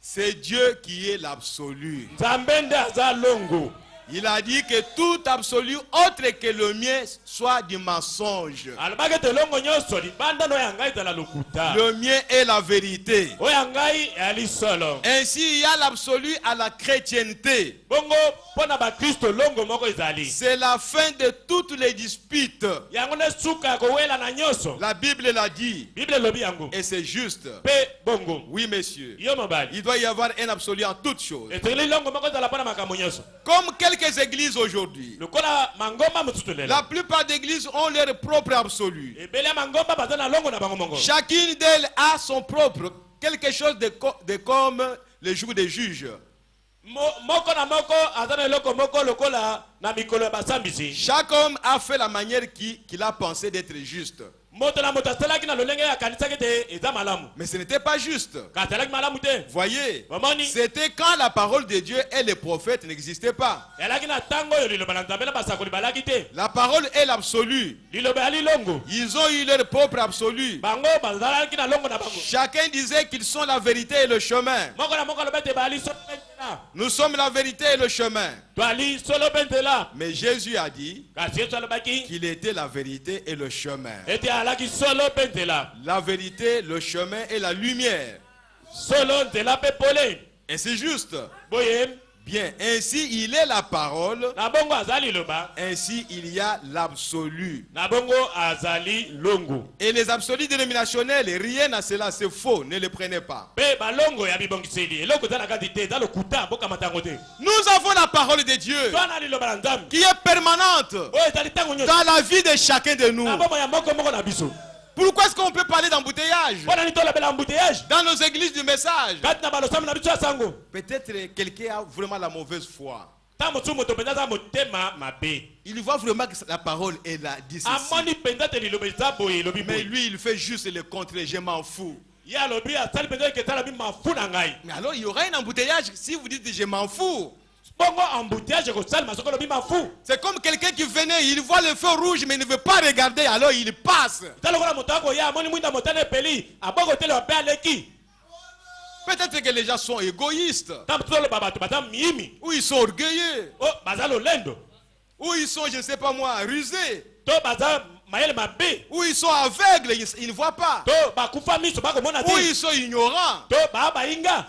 C'est Dieu qui est l'absolu. Nzambe aza longo. Il a dit que tout absolu autre que le mien soit du mensonge. Le mien est la vérité. Ainsi, il y a l'absolu à la chrétienté. C'est la fin de toutes les disputes. La Bible l'a dit. Et c'est juste. Oui, messieurs. Il doit y avoir un absolu en toutes choses. Comme quelques églises aujourd'hui, la plupart des églises ont leur propre absolu. Chacune d'elles a son propre, quelque chose de comme le jour des juges. Chaque homme a fait la manière qu'il a pensé d'être juste. Mais ce n'était pas juste. Voyez, c'était quand la parole de Dieu et les prophètes n'existaient pas. La parole est l'absolu. Ils ont eu leur propre absolu. Chacun disait qu'ils sont la vérité et le chemin. Nous sommes la vérité et le chemin. Mais Jésus a dit qu'il était la vérité et le chemin. La vérité, le chemin et la lumière. Et c'est juste. Bien, ainsi il est la parole. Ainsi il y a l'absolu. Et les absolus dénominationnels, rien à cela, c'est faux, ne les prenez pas. Nous avons la parole de Dieu qui est permanente dans la vie de chacun de nous. Pourquoi est-ce qu'on peut parler d'embouteillage dans nos églises du message? Peut-être quelqu'un a vraiment la mauvaise foi. Il voit vraiment que la parole est là, dit ceci. Mais lui, il fait juste le contraire, je m'en fous. Mais alors, il y aura un embouteillage si vous dites je m'en fous. C'est comme quelqu'un qui venait, il voit le feu rouge mais il ne veut pas regarder, alors il passe. Peut-être que les gens sont égoïstes, ou ils sont orgueilleux, ou ils sont, je ne sais pas moi, rusés, ou ils sont aveugles, ils ne voient pas, ou ils sont ignorants.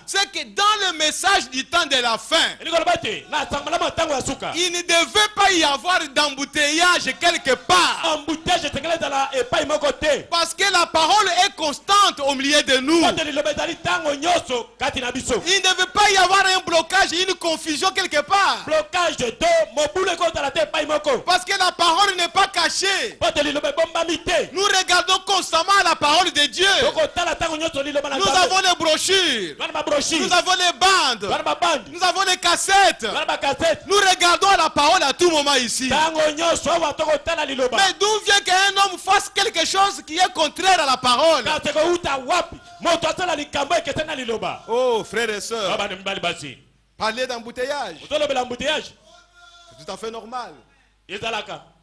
C'est que dans le message du temps de la fin, il ne devait pas y avoir d'embouteillage quelque part, parce que la parole est constante au milieu de nous. Il ne devait pas y avoir un blocage, une confusion quelque part, parce que la parole n'est pas cachée. Nous regardons constamment la parole de Dieu. Nous avons les brochures, nous avons les bandes, nous avons les cassettes. Nous regardons la parole à tout moment ici. Mais d'où vient qu'un homme fasse quelque chose qui est contraire à la parole? Oh frères et sœurs, parler d'embouteillage, c'est tout à fait normal.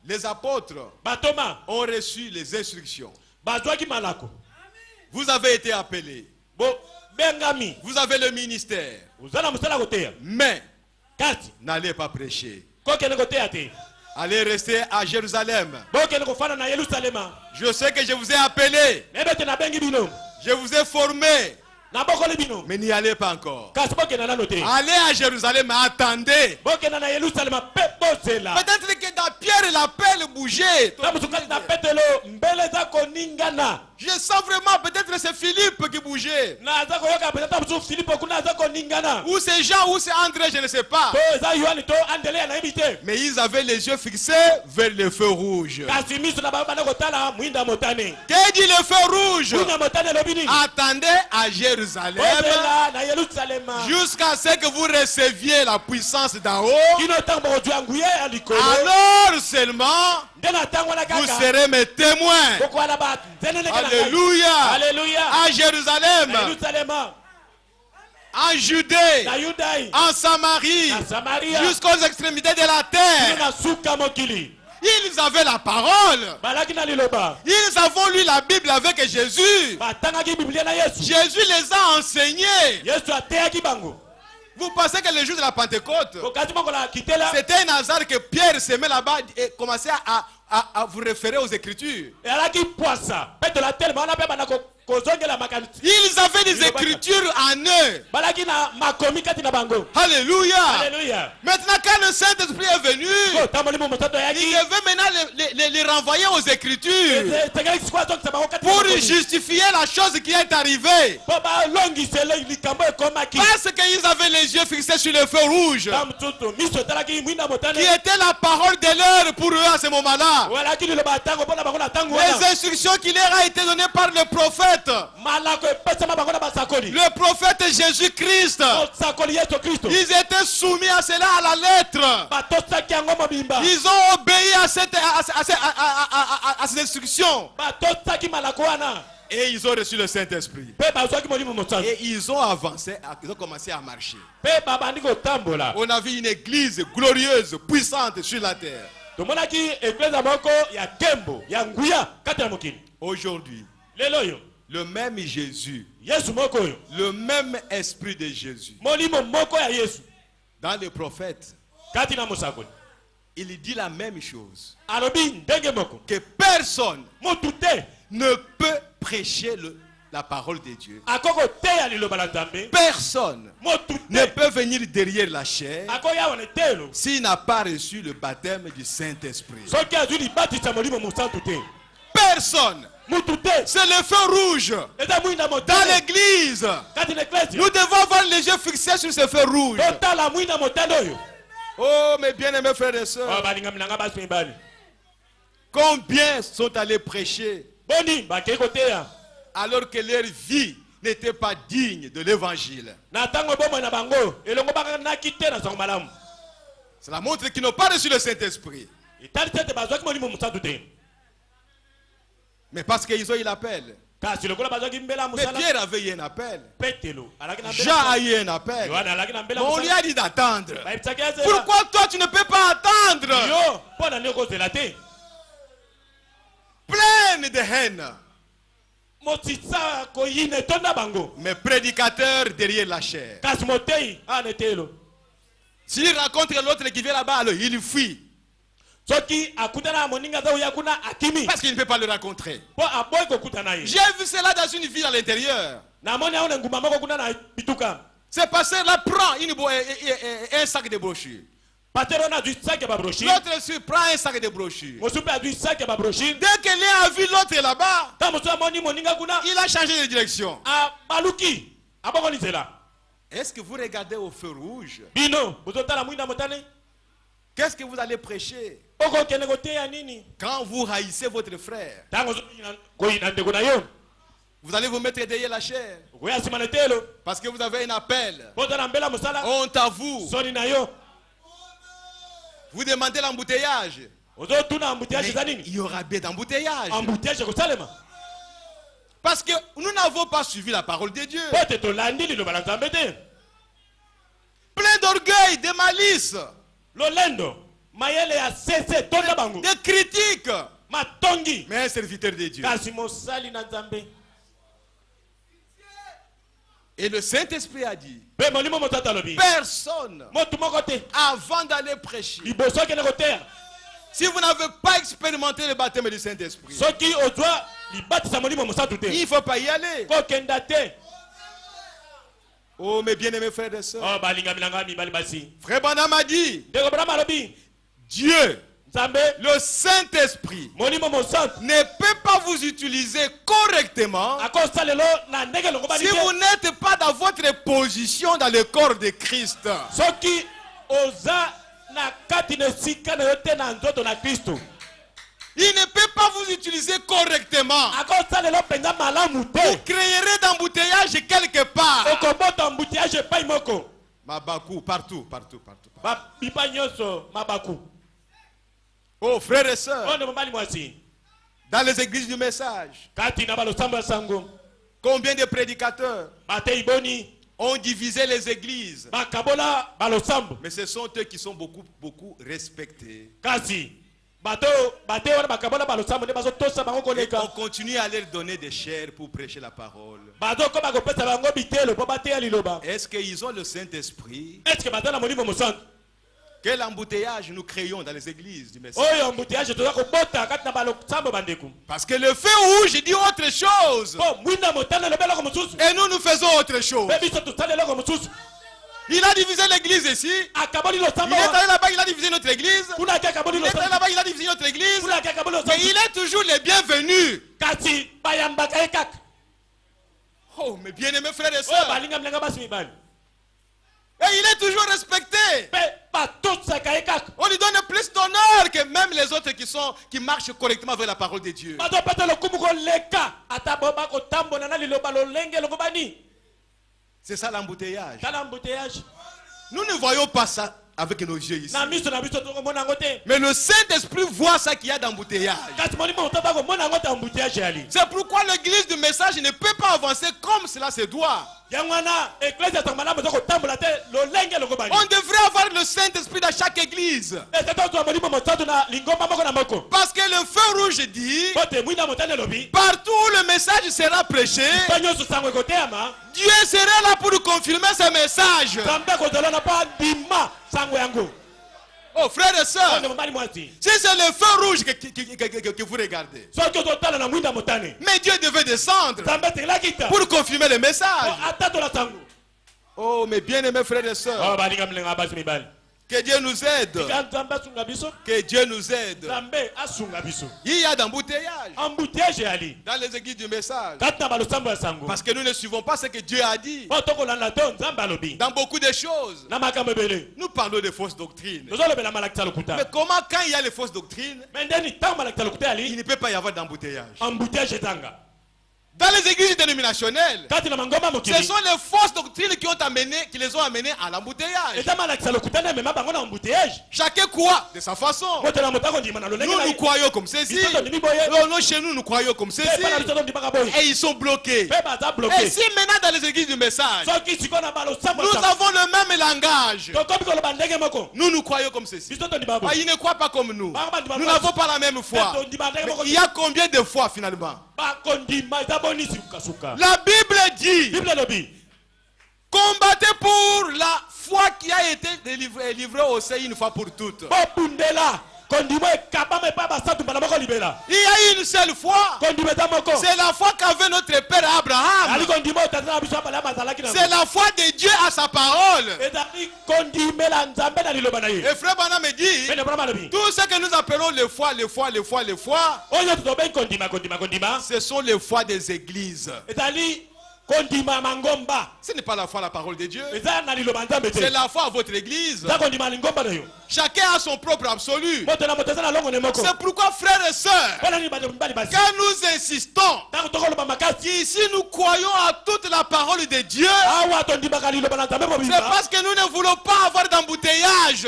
Les apôtres ont reçu les instructions. Vous avez été appelés. Vous avez le ministère. Mais n'allez pas prêcher. Allez rester à Jérusalem. Je sais que je vous ai appelé. Je vous ai formé. Mais n'y allez pas encore. Allez à Jérusalem, mais attendez. Peut-être que dans Pierre l'appel bougeait. Je sens vraiment, peut-être c'est Philippe qui bougeait. Ou c'est Jean, ou c'est André, je ne sais pas. Mais ils avaient les yeux fixés vers le feu rouge. Que dit le feu rouge? Attendez à Jérusalem jusqu'à ce que vous receviez la puissance d'en haut. Alors seulement vous serez mes témoins. Alléluia. À Jérusalem, en Judée, en Samarie, jusqu'aux extrémités de la terre. Ils avaient la parole. Ils avaient lu la Bible avec Jésus. Jésus les a enseignés. Vous pensez que le jour de la Pentecôte, c'était un hasard que Pierre se met là-bas et commençait à vous référer aux Écritures. Ils avaient des Écritures en eux. Alléluia. Maintenant, quand le Saint-Esprit est venu, il devait maintenant les renvoyer aux Écritures pour justifier la chose qui est arrivée. Parce qu'ils avaient les yeux fixés sur le feu rouge, qui était la parole de l'heure pour eux à ce moment-là. Les instructions qui leur a été données par le prophète. Le prophète Jésus-Christ. Ils étaient soumis à cela à la lettre. Ils ont obéi à ces instructions. Et ils ont reçu le Saint-Esprit. Et ils ont avancé, ils ont commencé à marcher. On a vu une église glorieuse, puissante sur la terre. Aujourd'hui, le même Jésus, le même esprit de Jésus, dans les prophètes, il dit la même chose. Que personne ne peut prêcher la parole de Dieu. Personne ne peut venir derrière la chair s'il n'a pas reçu le baptême du Saint-Esprit. Personne. C'est le feu rouge. Dans l'église, nous devons avoir les yeux fixés sur ce feu rouge. Oh, mes bien-aimés frères et sœurs, combien sont allés prêcher alors que leur vie n'était pas digne de l'évangile? Cela montre qu'ils n'ont pas reçu le Saint-Esprit. Mais parce qu'ils ont eu l'appel. Mais Pierre avait eu un appel. Jean a eu un appel. Mais on lui a dit d'attendre. Pourquoi toi tu ne peux pas attendre? Pleine de haine. Mais prédicateur derrière la chair. S'il rencontre l'autre qui vient là-bas, alors il fuit. Parce qu'il ne peut pas le rencontrer. J'ai vu cela dans une ville à l'intérieur. Ce pasteur là prend un sac de brochures. L'autre prend un sac de brochures. Dès que l'un a vu l'autre là-bas, il a changé de direction. Est-ce que vous regardez au feu rouge? Qu'est-ce que vous allez prêcher? Quand vous haïssez votre frère, vous allez vous mettre derrière la chair. Parce que vous avez un appel. Honte à vous. Vous demandez l'embouteillage. Il y aura bien d'embouteillage. Parce que nous n'avons pas suivi la parole de Dieu. Plein d'orgueil, de malice, de critiques. Mais un serviteur de Dieu. Et le Saint-Esprit a dit, personne, avant d'aller prêcher, si vous n'avez pas expérimenté le baptême du Saint-Esprit, il ne faut pas y aller. Oh, mes bien-aimés frères et sœurs, Frère Branham a dit, Dieu, le Saint-Esprit, ne peut pas vous utiliser correctement si vous n'êtes pas dans votre position dans le corps de Christ. Il ne peut pas vous utiliser correctement. Vous créerez d'embouteillage quelque part. Mabakou, partout. Oh, frères et sœurs, dans les églises du message, combien de prédicateurs ont divisé les églises? Mais ce sont eux qui sont beaucoup respectés. Et on continue à leur donner des chairs pour prêcher la parole. Est-ce qu'ils ont le Saint-Esprit? Quel embouteillage nous créons dans les églises du Messie? Parce que le feu rouge dit autre chose. Et nous faisons autre chose. Il a divisé l'église ici. Il est allé là-bas, il a divisé notre église. Il est allé là-bas, il a divisé notre église. Mais il est toujours le bienvenu. Oh, mes bien-aimés frères et sœurs. Et il est toujours respecté. On lui donne plus d'honneur que même les autres qui marchent correctement vers la parole de Dieu. C'est ça l'embouteillage. Nous ne voyons pas ça avec nos yeux ici. Mais le Saint-Esprit voit ça qu'il y a d'embouteillage. C'est pourquoi l'église du message ne peut pas avancer comme cela se doit. On devrait avoir le Saint-Esprit dans chaque église. Parce que le feu rouge dit, partout où le message sera prêché, Dieu sera là pour confirmer ce message. Oh frères et sœurs, si c'est le feu rouge que vous regardez, mais Dieu devait descendre pour confirmer le message. Oh mes bien-aimés frères et sœurs, que Dieu nous aide. Que Dieu nous aide. Il y a d'embouteillage dans les églises du message. Parce que nous ne suivons pas ce que Dieu a dit. Dans beaucoup de choses, nous parlons de fausses doctrines. Mais comment quand il y a les fausses doctrines, il ne peut pas y avoir d'embouteillage? Dans les églises dénominationnelles, ce sont les fausses doctrines qui les ont amenés à l'embouteillage. Chacun croit de sa façon. Nous croyons comme ceci. Nous, chez nous, nous croyons comme ceci. Et ils sont bloqués. Et si maintenant dans les églises du message, nous avons le même langage, nous croyons comme ceci. Ils ne croient pas comme nous. Nous n'avons pas la même foi. Mais il y a combien de fois finalement? La Bible dit, combattez pour la foi qui a été livrée au Seigneur une fois pour toutes. Il y a une seule foi. C'est la foi qu'avait notre père Abraham. C'est la foi de Dieu à sa parole. Et frère Branham me dit, tout ce que nous appelons les foi, ce sont les foi des églises. Ce n'est pas la foi à la parole de Dieu. C'est la foi à votre église. Chacun a son propre absolu. C'est pourquoi frères et sœurs, quand nous insistons qu'ici nous croyons à toute la parole de Dieu, c'est parce que nous ne voulons pas avoir d'embouteillage.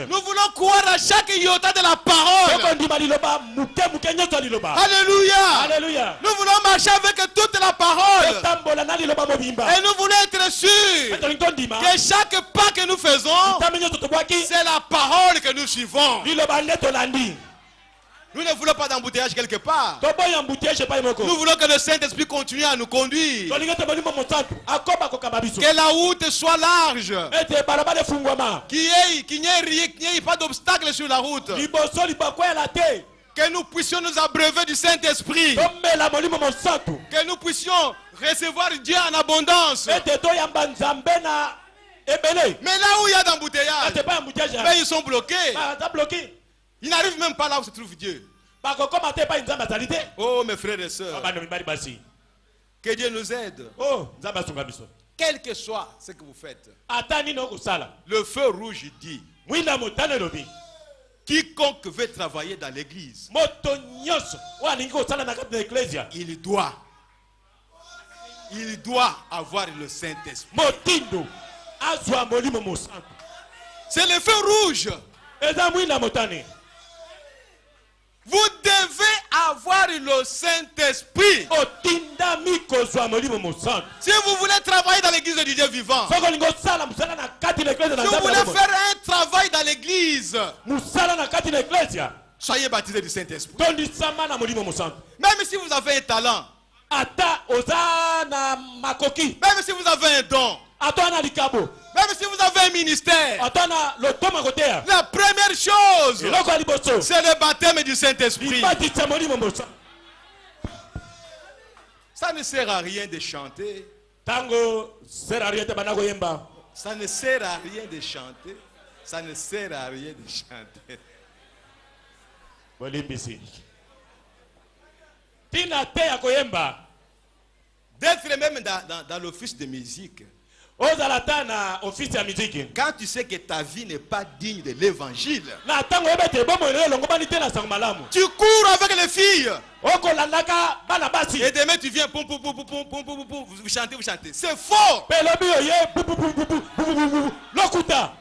Nous voulons croire à chaque iota de la parole. Alléluia. Nous voulons marcher avec toute la parole. Et nous voulons être sûrs que chaque pas que nous faisons, c'est la parole que nous suivons. Nous ne voulons pas d'embouteillage quelque part. Nous voulons que le Saint-Esprit continue à nous conduire. Que la route soit large. Qu'il n'y ait pas d'obstacle sur la route. Que nous puissions nous abreuver du Saint-Esprit. Que nous puissions recevoir Dieu en abondance. Mais là où il y a d'embouteillage, mais ils sont bloqués. Ils n'arrivent même pas là où se trouve Dieu. Oh mes frères et sœurs, que Dieu nous aide. Quel que soit ce que vous faites, le feu rouge dit, quiconque veut travailler dans l'église, il doit avoir le Saint-Esprit. C'est le feu rouge. Vous devez avoir le Saint-Esprit. Si vous voulez travailler dans l'église du Dieu vivant, si vous voulez faire un travail dans l'église, soyez baptisés du Saint-Esprit. Même si vous avez un talent, même si vous avez un don, même si vous avez un ministère, la première chose, c'est le baptême du Saint-Esprit. Ça ne sert à rien de chanter. Ça ne sert à rien de chanter. Ça ne sert à rien de chanter. D'être même dans l'office de musique. Quand tu sais que ta vie n'est pas digne de l'évangile, tu cours avec les filles. Et demain tu viens, vous chantez, vous chantez. C'est faux.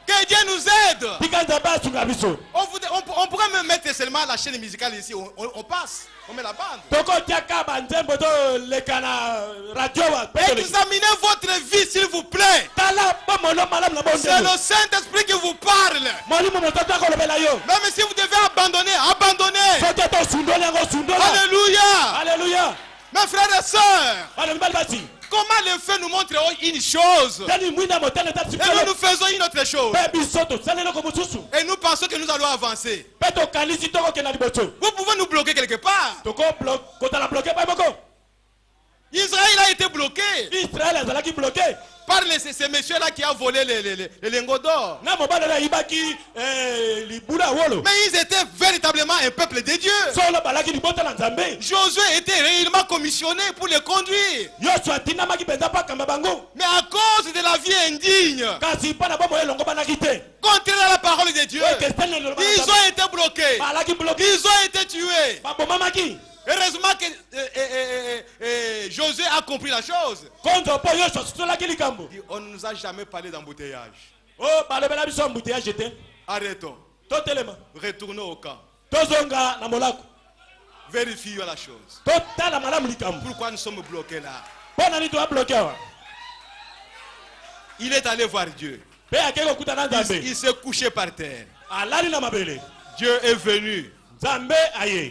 Que Dieu nous aide. On pourrait même mettre seulement la chaîne musicale ici. On passe. On met la bande. Examinez votre vie s'il vous plaît. C'est le Saint-Esprit qui vous parle. Même si vous devez abandonner, abandonnez. Alléluia. Alléluia. Mes frères et sœurs, comment le fait nous montre une chose et nous faisons une autre chose. Et nous pensons que nous allons avancer. Vous pouvez nous bloquer quelque part. Israël a été bloqué. Par ces messieurs-là qui ont volé les lingots d'or. Mais ils étaient véritablement un peuple de Dieu. Josué était réellement commissionné pour les conduire. Mais à cause de la vie indigne, contraire à la parole de Dieu, ils ont été bloqués. Ils ont été tués. Heureusement que Josué a compris la chose. On ne nous a jamais parlé d'embouteillage. Arrêtons. Retournons au camp. Vérifions la chose. Pourquoi nous sommes bloqués là? Il est allé voir Dieu. Il s'est couché par terre. Dieu est venu.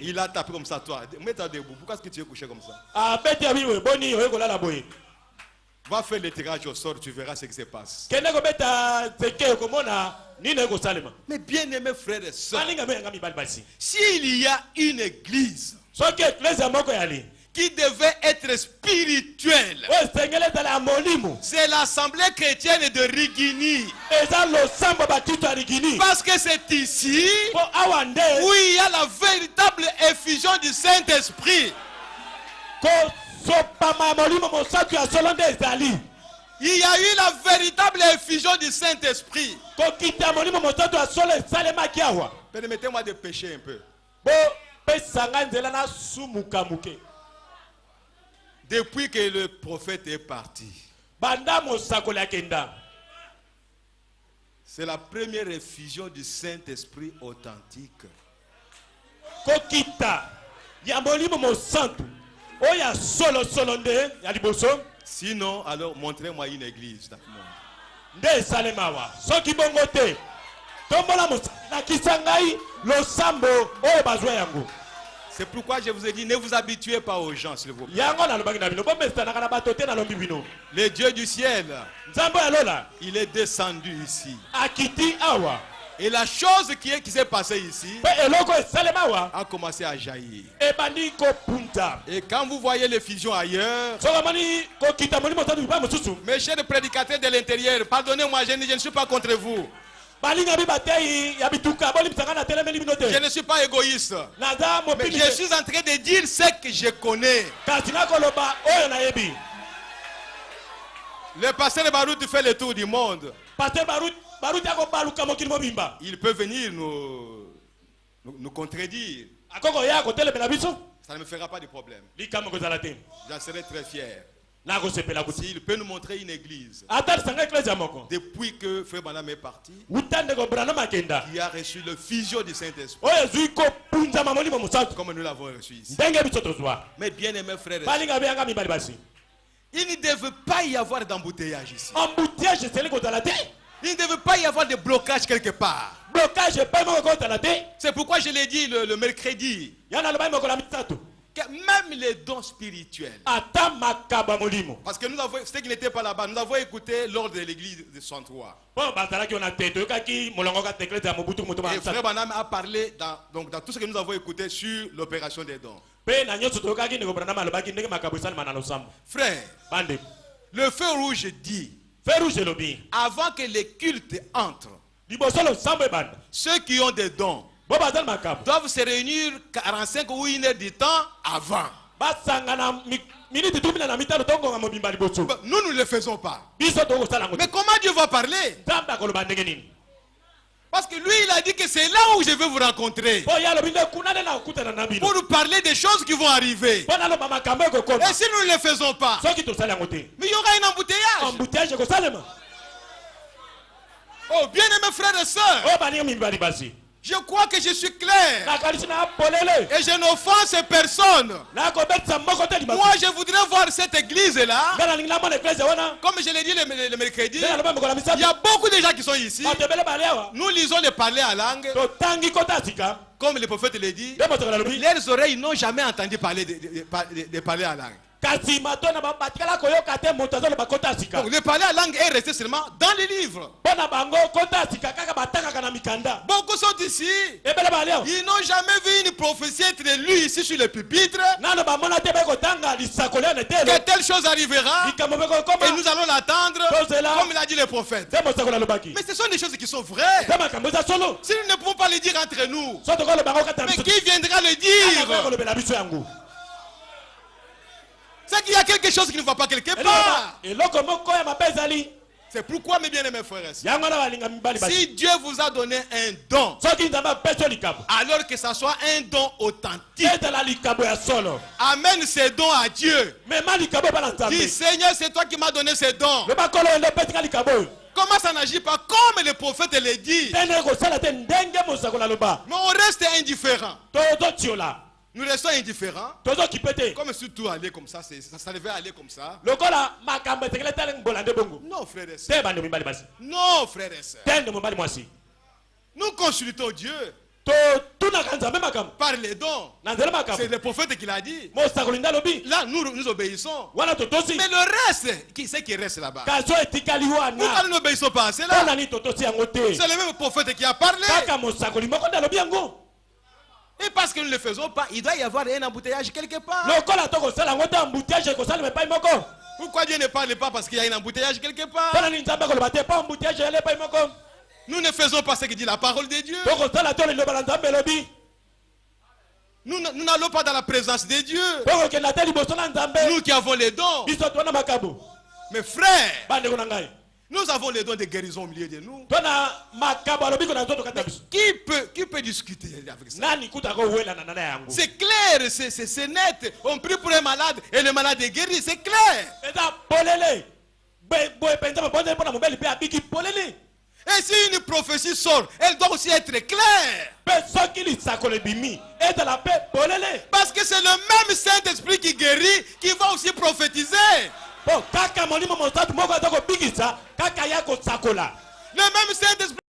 Il a tapé comme ça, toi. Mets-toi debout. Pourquoi est-ce que tu es couché comme ça? Va faire le tirage au sort, tu verras ce qui se passe. Mais bien aimés frères et sœurs, s'il y a une église qui devait être spirituelle, c'est l'assemblée chrétienne de Rigini. Parce que c'est ici où il y a la véritable effusion du Saint-Esprit. Il y a eu la véritable effusion du Saint-Esprit. Permettez-moi de pécher un peu. Depuis que le prophète est parti, c'est la première effusion du Saint-Esprit authentique. Sinon, alors montrez-moi une église dans le monde. C'est pourquoi je vous ai dit, ne vous habituez pas aux gens, s'il vous plaît. Le Dieu du ciel, il est descendu ici. Et la chose qui s'est passée ici a commencé à jaillir. Et quand vous voyez l'effusion ailleurs, mes chers prédicateurs de l'intérieur, pardonnez-moi, je ne suis pas contre vous. Je ne suis pas égoïste. Mais je suis en train de dire ce que je connais. Le pasteur Baroud fait le tour du monde. Il peut venir nous contredire. Ça ne me fera pas de problème. J'en serai très fier. S'il peut nous montrer une église, depuis que Frère Branham est parti, qui a reçu le fusion du Saint-Esprit, comme nous l'avons reçu ici. Mais bien aimés frères et sœurs, il ne devait pas y avoir d'embouteillage ici. Il ne devait pas y avoir de blocage quelque part. C'est pourquoi je l'ai dit le mercredi. Que même les dons spirituels. Parce que nous avons, ceux qui n'étaient pas là-bas, nous avons écouté l'ordre de l'église de 103. Et Frère Branham a parlé dans tout ce que nous avons écouté sur l'opération des dons. Frère, le feu rouge dit, avant que les cultes entrent, ceux qui ont des dons doivent se réunir 45 ou 1 heure du temps avant. Nous ne le faisons pas. Mais comment Dieu va parler? Parce que lui il a dit que c'est là où je vais vous rencontrer pour nous parler des choses qui vont arriver. Et si nous ne le faisons pas, mais il y aura un embouteillage. Oh bien aimés frères et sœurs, je crois que je suis clair et je n'offense personne. Moi je voudrais voir cette église là. Comme je l'ai dit le mercredi, il y a beaucoup de gens qui sont ici. Nous lisons les parler en langue. Comme le prophète l'a dit, leurs oreilles n'ont jamais entendu parler de parler en langue. Donc, le parler en langue est resté seulement dans les livres. Beaucoup sont ici. Ils n'ont jamais vu une prophétie être lue ici sur le pupitre. Que telle chose arrivera. Et nous allons l'attendre. Comme l'a dit le prophète. Mais ce sont des choses qui sont vraies. Si nous ne pouvons pas les dire entre nous, mais qui viendra le dire? C'est qu'il y a quelque chose qui ne va pas quelque part. C'est pourquoi, mes bien-aimés frères et sœurs, si Dieu vous a donné un don, alors que ça soit un don authentique, amène ces dons à Dieu. Dis, Seigneur, c'est toi qui m'as donné ces dons. Comment ça n'agit pas comme le prophète le dit? Mais on reste indifférent. Nous restons indifférents. Comme surtout aller comme ça, ça devait aller comme ça. Non, frères et sœurs. Non, frères et sœurs. Nous consultons Dieu par les dons. C'est le prophète qui l'a dit. Là, nous obéissons. Mais le reste, qui c'est qui reste là-bas? Pourquoi nous n'obéissons pas à cela? C'est le même prophète qui a parlé. Et parce que nous ne le faisons pas, il doit y avoir un embouteillage quelque part. Pourquoi Dieu ne parle pas? Parce qu'il y a un embouteillage quelque part. Nous ne faisons pas ce que dit la parole de Dieu. Nous n'allons pas dans la présence de Dieu. Nous qui avons les dons. Mais frères, nous avons les dons de guérison au milieu de nous. Mais qui peut discuter avec ça? C'est clair, c'est net. On prie pour un malade et le malade est guéri, c'est clair. Et si une prophétie sort, elle doit aussi être claire. Parce que c'est le même Saint-Esprit qui guérit, qui va aussi prophétiser. Le même Saint-Esprit